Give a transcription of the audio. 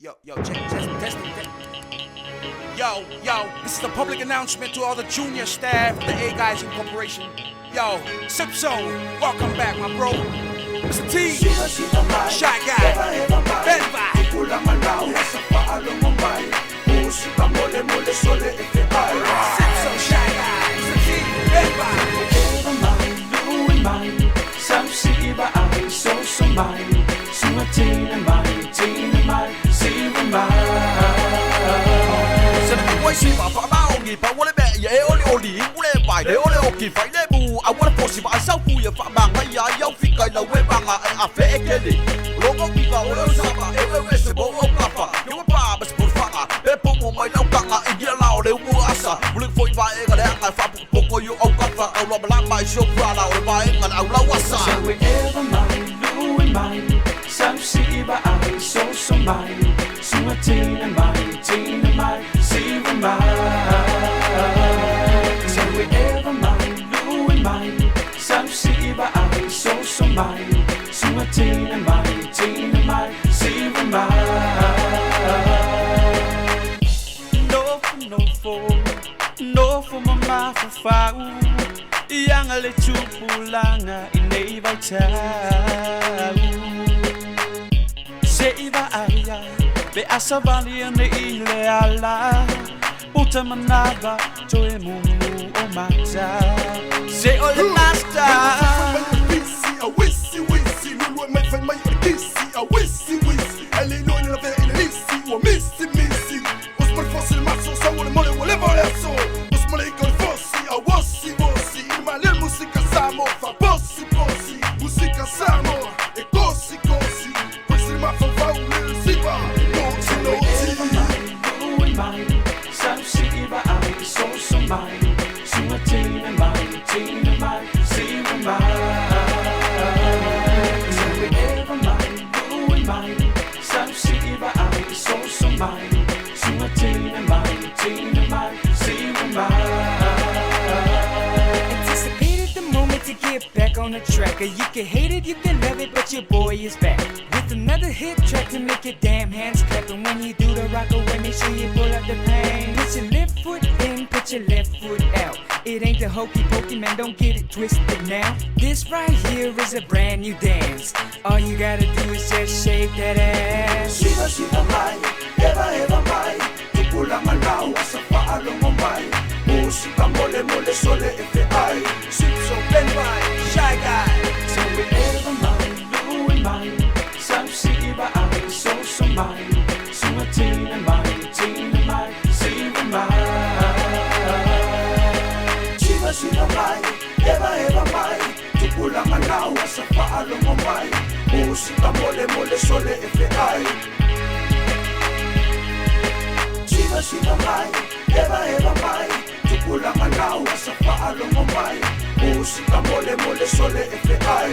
Testing. Yo, this is a public announcement to all the junior staff of the A Guys Incorporation. Yo, Zipso, welcome back, my bro. Mr. T, Shy Guy, Ben Feai. Zipso, Shy Guy, Mr. T, Ben Feai. Si bà phá bao nghỉ phá vô lấy mẹ dễ ô li ô đi cũng lấy bài để ô li ô kỳ phải lấy bù à wanna force si bà sao phu ya phá bang hay ya yêu phi cái nào quê bang à phê cái đi lô có kỳ vào ô sa bà em se bo ô cà phà yêu bà bà sport phá à bé phong một mày lâu căng à in lao đều mua asa lưng phơi vai cái đấy à phá bộ coi yêu ông cà phà ông lo bà làm bài show phá nào để bài ngàn ông lâu asa. Shall we ever mind, do we mind? Some see bà ai so mind, suma teen and mind, see we mind. Shall we ever mind, do we mind? Some see bà ai so mind, suma teen and mind, see we mind. No for mama for fau yang ale chupulanga inei vai chau Seiva aya be asavali ane ile ala puta manava joe mumu o mata se ole master a wisi lulu mai fai mai kisi a wisi ele no ina ve ina lisi o missi os por fosse il mazzo sa vuole mole adesso os mole con fossi a wassi ma le musica samo fa bossi musica samo e così questo ma fa un siva no some see by I so mind suma teen and mind see we mind so we ever mind do we mind some see by I so mind suma teen and mind see we mind. Anticipated the moment to get back on the track. You can hate it, you can love it, but your boy is back with another hit track to make your damn hands clap. And when you do the rock away, make sure you pull up the pain. Put your left foot in, put your left foot out. It ain't the hokey pokey, man, don't get it twisted now. This right here is a brand new dance. All you gotta do is just shake that ass. Shiva mai, ever mai. Tukula malau, asa paalo mo mai. Musika mole sole Feai. Zipso, Ben Feai, Shy Guy. So we ever mind, do we mind? Some see by I so mind. Suma teen and mind, see we mind. Shiva mai, ever mai. Tukula malau, asa paalo mo mai. Musika mole sole Feai. Shiva mai, ever mai. Tukula malau, asa paalo mo mai. Musika mole sole Feai.